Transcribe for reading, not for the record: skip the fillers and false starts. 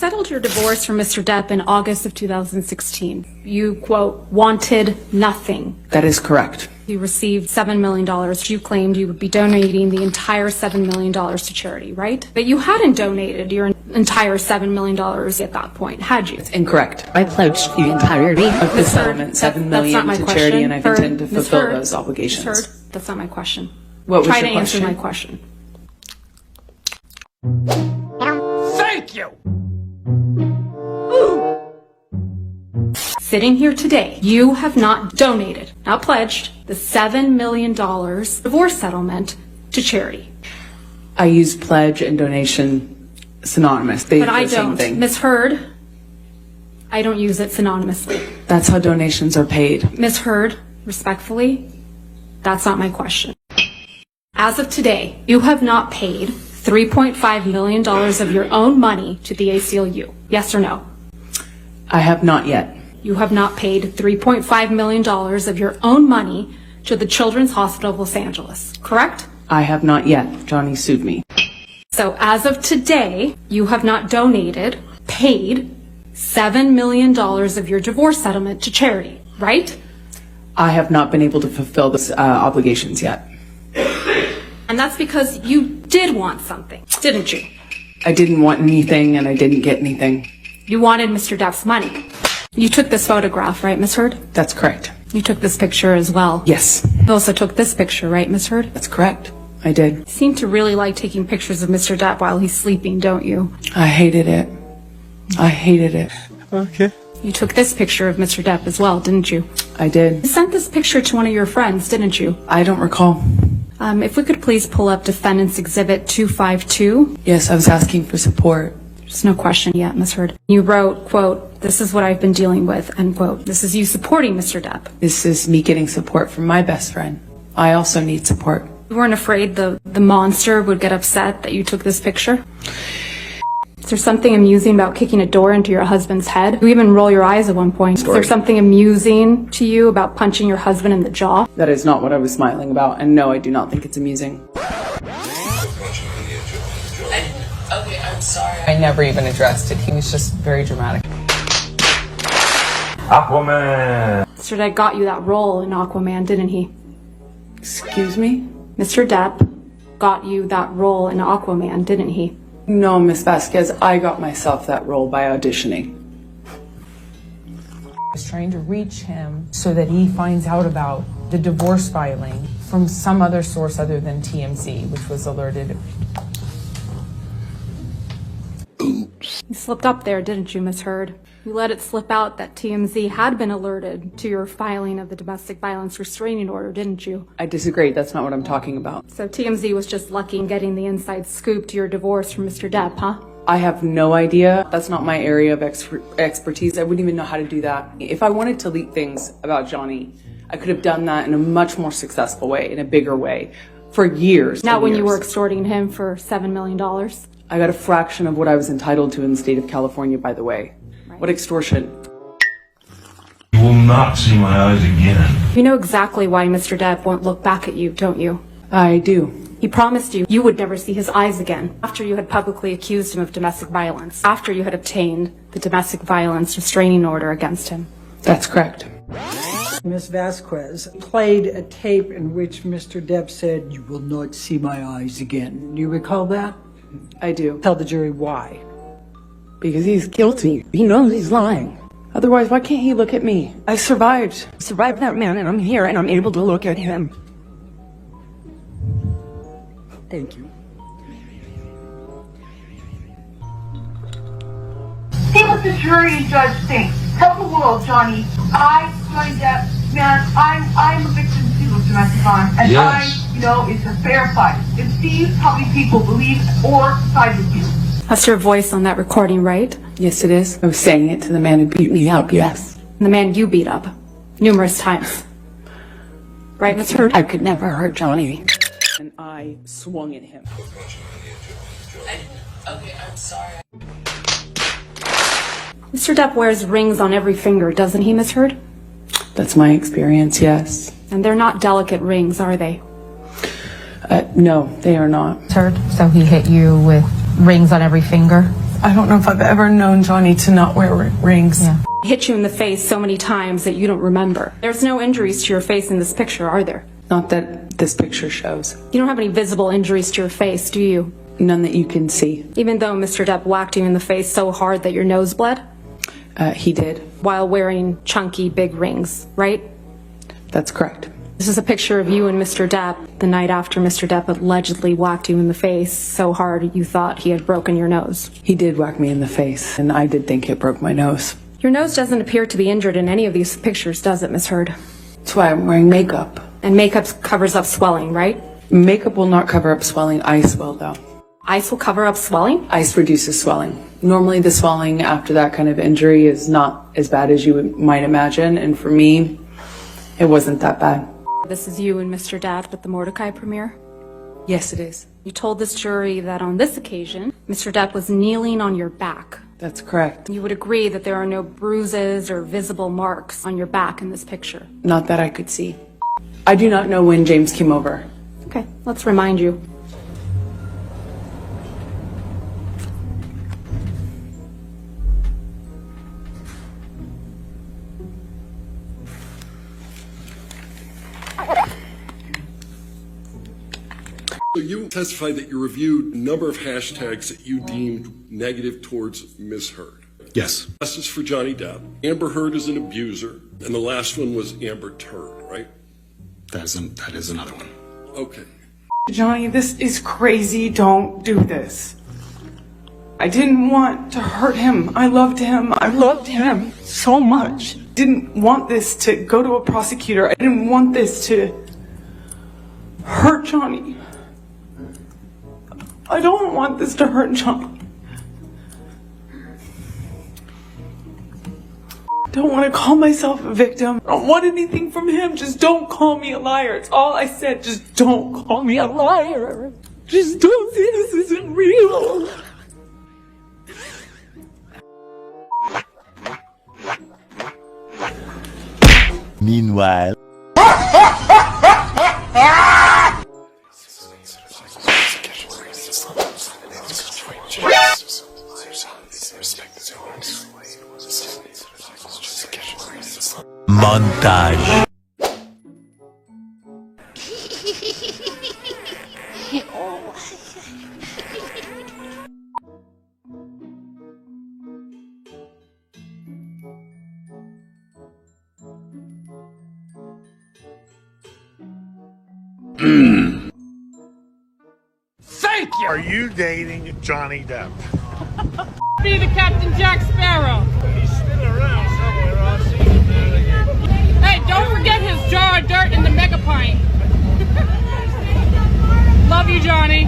settled your divorce from Mr. Depp in August of 2016. You, quote, wanted nothing. That is correct. You received $7 million. You claimed you would be donating the entire $7 million to charity, right? But you hadn't donated your entire $7 million at that point, had you? It's incorrect. I pledged the entirety Of the settlement, $7 million to charity, and I've intended to fulfill those obligations. Ms. Heard, that's not my question. What was Try your to answer question? my question. Thank you! Sitting here today, you have not donated, not pledged, the $7 million divorce settlement to charity. I use pledge and donation synonymous. They But are I the same don't. thing. Ms. Heard, I don't use it synonymously. That's how donations are paid. Ms. Heard, respectfully, that's not my question. As of today, you have not paid $3.5 million of your own money to the ACLU. Yes or no? I have not yet. You have not paid $3.5 million of your own money to the Children's Hospital of Los Angeles, correct? I have not yet. Johnny sued me. So as of today, you have not donated, paid $7 million of your divorce settlement to charity, right? I have not been able to fulfill those obligations yet. And that's because you did want something, didn't you? I didn't want anything, and I didn't get anything. You wanted Mr. Depp's money. You took this photograph, right, Ms. Heard? That's correct. You took this picture as well. Yes, You also took this picture, right, Ms. Heard? that's correct. I did. You seem to really like taking pictures of Mr. Depp while he's sleeping, don't you? I hated it. I hated it. Okay. You took this picture of Mr. Depp as well, didn't you? I did. You sent this picture to one of your friends, didn't you? I don't recall. If we could please pull up Defendant's Exhibit 252. Yes, I was asking for support. There's no question yet, Ms. Heard. You wrote, quote, "This is what I've been dealing with," end quote. This is you supporting Mr. Depp. This is me getting support from my best friend. I also need support. You weren't afraid the monster would get upset that you took this picture? Is there something amusing about kicking a door into your husband's head? You even roll your eyes at one point. Is there something amusing to you about punching your husband in the jaw? That is not what I was smiling about, and no, I do not think it's amusing. Okay, I'm sorry. I never even addressed it. He was just very dramatic. Aquaman! Mr. Depp got you that role in Aquaman, didn't he? Excuse me? Mr. Depp got you that role in Aquaman, didn't he? No, Miss Vasquez, I got myself that role by auditioning. I was trying to reach him so that he finds out about the divorce filing from some other source other than TMZ, which was alerted. You slipped up there, didn't you, Miss Heard? You let it slip out that TMZ had been alerted to your filing of the domestic violence restraining order, didn't you? I disagree. That's not what I'm talking about. So TMZ was just lucky in getting the inside scoop to your divorce from Mr. Depp, huh? I have no idea. That's not my area of expertise. I wouldn't even know how to do that. If I wanted to leak things about Johnny, I could have done that in a much more successful way, in a bigger way, for years. Not and when years. you were extorting him for $7 million. I got a fraction of what I was entitled to in the state of California, by the way. Right. What extortion? You will not see my eyes again. You know exactly why Mr. Depp won't look back at you, don't you? I do. He promised you would never see his eyes again after you had publicly accused him of domestic violence, after you had obtained the domestic violence restraining order against him. That's correct. Ms. Vasquez played a tape in which Mr. Depp said, "You will not see my eyes again." Do you recall that? I do. Tell the jury why. because he's guilty. He knows he's lying. Otherwise, why can't he look at me? I survived. Survived that man, and I'm here, and I'm able to look at him. Thank you. See what the jury and judge think. Tell the world, Johnny, Johnny Depp, man, I'm a victim too of domestic violence, and Yes. it's a fair fight. And see how many people believe or side with you. That's your voice on that recording, right? Yes, it is. I was saying it to the man who beat me up, yes. And the man you beat up numerous times. Right, Ms. Heard? I could never hurt Johnny. And I swung at him. Okay, I'm sorry. Mr. Depp wears rings on every finger, doesn't he, Ms. Heard? That's my experience, yes. And they're not delicate rings, are they? No, they are not. Heard? So he hit you with rings on every finger? I don't know if I've ever known Johnny to not wear rings. I hit you in the face so many times that you don't remember. There's no injuries to your face in this picture, are there? Not that this picture shows. You don't have any visible injuries to your face, do you? None that you can see. Even though Mr. Depp whacked you in the face so hard that your nose bled? He did. While wearing chunky big rings, right? That's correct. This is a picture of you and Mr. Depp the night after Mr. Depp allegedly whacked you in the face so hard you thought he had broken your nose. He did whack me in the face, and I did think it broke my nose. Your nose doesn't appear to be injured in any of these pictures, does it, Miss Heard? That's why I'm wearing makeup. And makeup covers up swelling, right? Makeup will not cover up swelling. Ice will, though. Ice will cover up swelling? Ice reduces swelling. Normally the swelling after that kind of injury is not as bad as you might imagine, and for me, it wasn't that bad. This is you and Mr. Depp at the Mordecai premiere? Yes, it is. You told this jury that on this occasion, Mr. Depp was kneeling on your back. That's correct. You would agree that there are no bruises or visible marks on your back in this picture? Not that I could see. I do not know when James came over. Okay, let's remind you. So you testified that you reviewed a number of hashtags that you deemed negative towards Ms. Heard. Yes. This is for Johnny Depp. Amber Heard is an abuser, and the last one was Amber Turd, right? That is another one. Okay. Johnny, this is crazy. Don't do this. I didn't want to hurt him. I loved him. I loved him so much. Didn't want this to go to a prosecutor. I didn't want this to hurt Johnny. I don't want this to hurt Johnny. I don't want to call myself a victim. I don't want anything from him. Just don't call me a liar. It's all I said. Just don't call me a liar. Just don't say this isn't real. Meanwhile. Montage. Thank you! Are you dating Johnny Depp? Be the Captain Jack Sparrow. He's spinning around somewhere. I'll see him. Hey, don't forget his jar of dirt in the mega pint. Love you, Johnny.